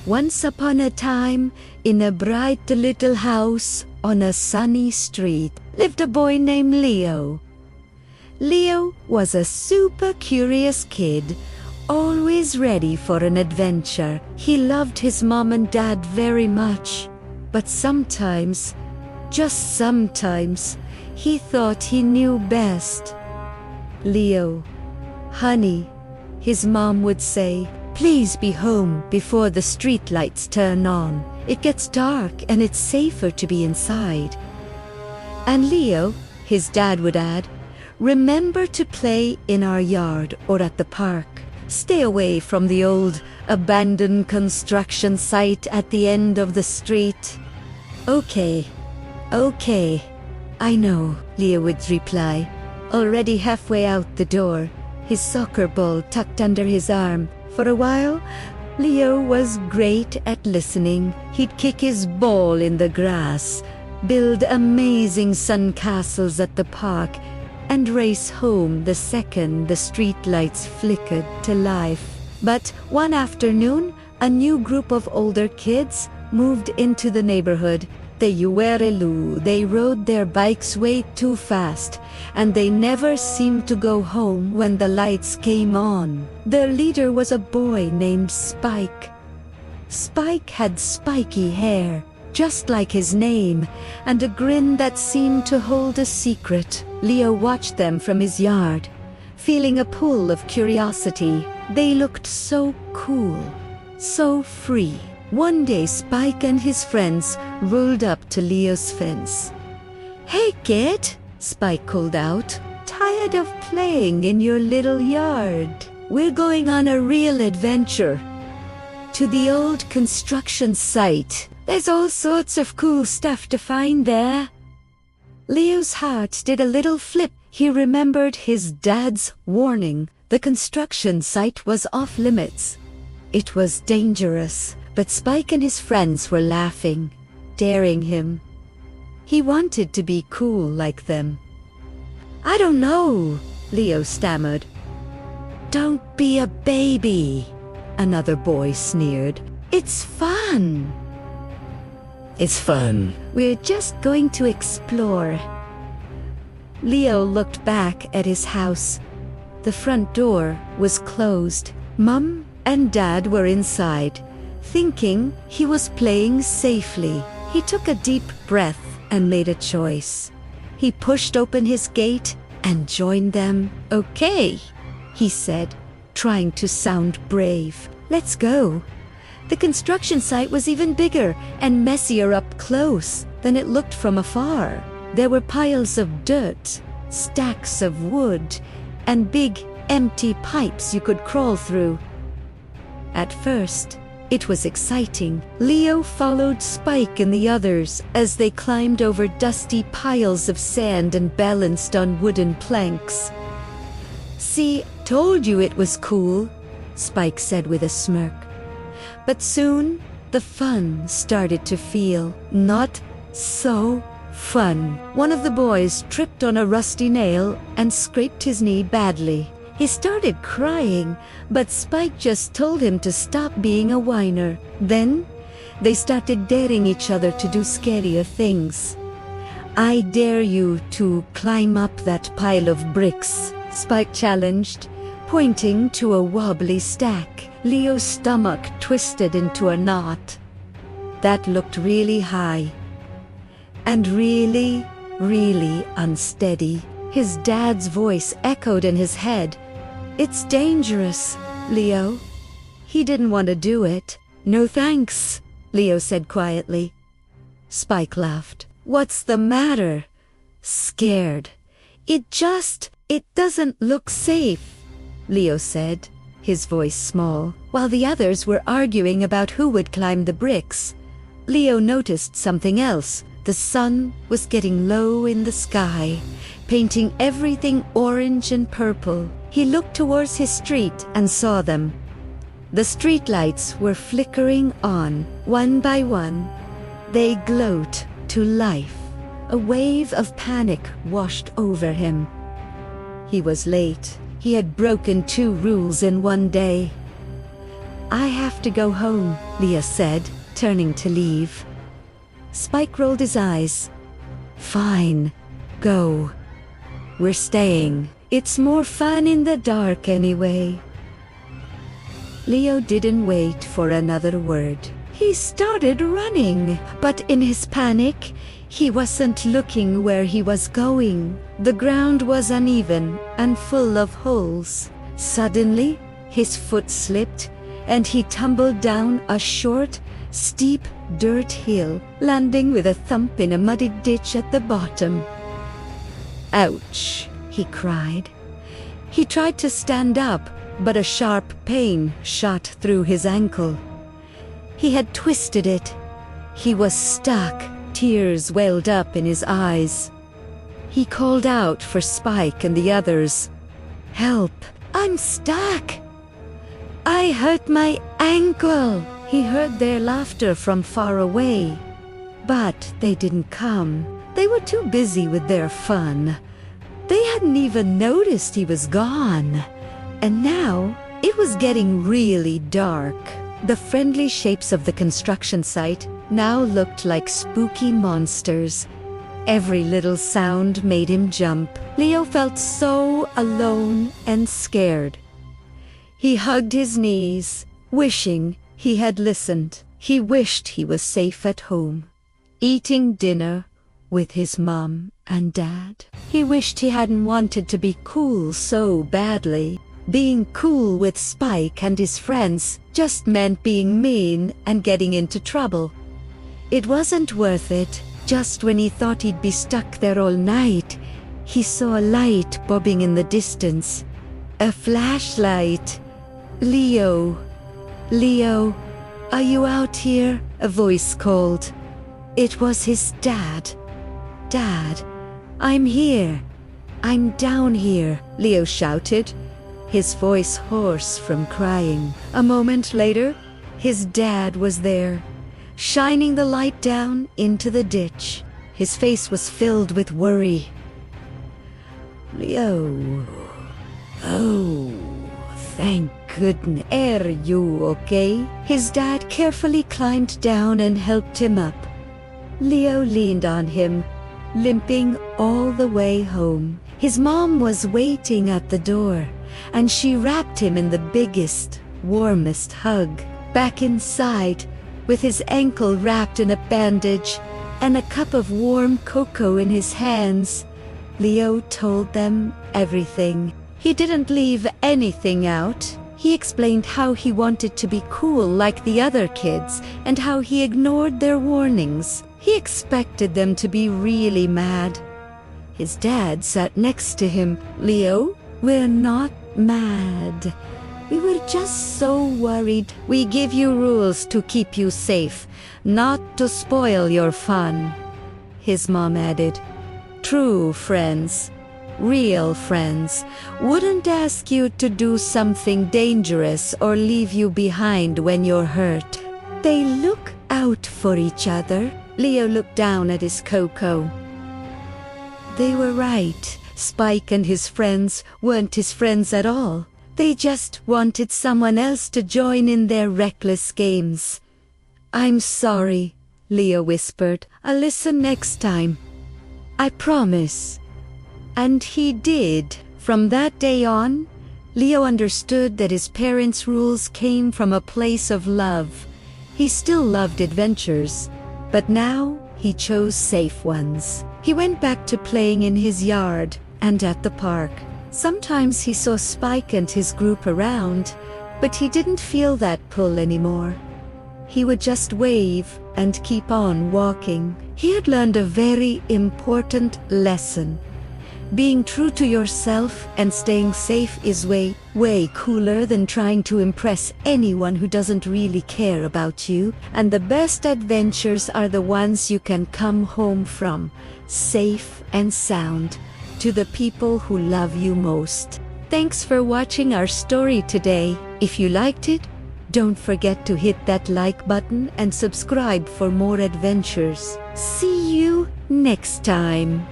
Once upon a time, in a bright little house on a sunny street, lived a boy named Leo. Leo was a super curious kid, always ready for an adventure. He loved his mom and dad very much, but sometimes, just sometimes, he thought he knew best. "Leo, honey," his mom would say, "please be home before the streetlights turn on. It gets dark and it's safer to be inside." And Leo, his dad would add, "Remember to play in our yard or at the park. Stay away from the old abandoned construction site at the end of the street." Okay, I know," Leo would reply, already halfway out the door, his soccer ball tucked under his arm. For a while, Leo was great at listening. He'd kick his ball in the grass, build amazing sandcastles at the park, and race home the second the streetlights flickered to life. But one afternoon, a new group of older kids moved into the neighborhood. They rode their bikes way too fast, and they never seemed to go home when the lights came on. Their leader was a boy named Spike. Spike had spiky hair, just like his name, and a grin that seemed to hold a secret. Leo watched them from his yard, feeling a pull of curiosity. They looked so cool, so free. One day, Spike and his friends rolled up to Leo's fence. "Hey, kid," Spike called out. "Tired of playing in your little yard? We're going on a real adventure. To the old construction site. There's all sorts of cool stuff to find there." Leo's heart did a little flip. He remembered his dad's warning. The construction site was off limits. It was dangerous. But Spike and his friends were laughing, daring him. He wanted to be cool like them. "I don't know," Leo stammered. "Don't be a baby," another boy sneered. "It's fun." "It's fun. We're just going to explore." Leo looked back at his house. The front door was closed. Mom and Dad were inside, thinking he was playing safely. He took a deep breath and made a choice. He pushed open his gate and joined them. "Okay," he said, trying to sound brave. "Let's go." The construction site was even bigger and messier up close than it looked from afar. There were piles of dirt, stacks of wood, and big, empty pipes you could crawl through. At first, it was exciting. Leo followed Spike and the others as they climbed over dusty piles of sand and balanced on wooden planks. "See, told you it was cool," Spike said with a smirk. But soon, the fun started to feel not so fun. One of the boys tripped on a rusty nail and scraped his knee badly. He started crying, but Spike just told him to stop being a whiner. Then, they started daring each other to do scarier things. "I dare you to climb up that pile of bricks," Spike challenged, pointing to a wobbly stack. Leo's stomach twisted into a knot. That looked really high, and really, really unsteady. His dad's voice echoed in his head. "It's dangerous, Leo." He didn't want to do it. "No thanks," Leo said quietly. Spike laughed. "What's the matter?" "Scared. It doesn't look safe," Leo said, his voice small. While the others were arguing about who would climb the bricks, Leo noticed something else. The sun was getting low in the sky, painting everything orange and purple. He looked towards his street and saw them. The streetlights were flickering on, one by one. They glowed to life. A wave of panic washed over him. He was late. He had broken 2 rules in one day. I have to go home, Leo said, turning to leave. Spike rolled his eyes. Fine, go. We're staying. It's more fun in the dark anyway. Leo didn't wait for another word. He started running, but in his panic, he wasn't looking where he was going. The ground was uneven and full of holes. Suddenly, his foot slipped, and he tumbled down a short, steep dirt hill, landing with a thump in a muddy ditch at the bottom. Ouch, he cried. He tried to stand up, but a sharp pain shot through his ankle. He had twisted it. He was stuck. Tears welled up in his eyes. He called out for Spike and the others. Help! I'm stuck! I hurt my ankle! He heard their laughter from far away. But they didn't come. They were too busy with their fun. They hadn't even noticed he was gone. And now, it was getting really dark. The friendly shapes of the construction site now looked like spooky monsters. Every little sound made him jump. Leo felt so alone and scared. He hugged his knees, wishing he had listened. He wished he was safe at home, eating dinner with his mom and dad. He wished he hadn't wanted to be cool so badly. Being cool with Spike and his friends just meant being mean and getting into trouble. It wasn't worth it. Just when he thought he'd be stuck there all night, he saw a light bobbing in the distance. A flashlight. Leo. Leo, are you out here? A voice called. It was his dad. Dad, I'm here. I'm down here, Leo shouted, his voice hoarse from crying. A moment later, his dad was there, shining the light down into the ditch. His face was filled with worry. Leo. Oh, thank goodness. Are you okay? His dad carefully climbed down and helped him up. Leo leaned on him, limping all the way home. His mom was waiting at the door, and she wrapped him in the biggest, warmest hug. Back inside, with his ankle wrapped in a bandage and a cup of warm cocoa in his hands, Leo told them everything. He didn't leave anything out. He explained how he wanted to be cool like the other kids and how he ignored their warnings. He expected them to be really mad. His dad sat next to him. Leo, we're not mad. We were just so worried. We give you rules to keep you safe, not to spoil your fun. His mom added, true friends, real friends, wouldn't ask you to do something dangerous or leave you behind when you're hurt. They look out for each other. Leo looked down at his cocoa. They were right. Spike and his friends weren't his friends at all. They just wanted someone else to join in their reckless games. I'm sorry, Leo whispered. I'll listen next time. I promise. And he did. From that day on, Leo understood that his parents' rules came from a place of love. He still loved adventures, but now he chose safe ones. He went back to playing in his yard and at the park. Sometimes he saw Spike and his group around, but he didn't feel that pull anymore. He would just wave and keep on walking. He had learned a very important lesson. Being true to yourself and staying safe is way cooler than trying to impress anyone who doesn't really care about you. And the best adventures are the ones you can come home from, safe and sound, to the people who love you most. Thanks for watching our story today. If you liked it, don't forget to hit that like button and subscribe for more adventures. See you next time.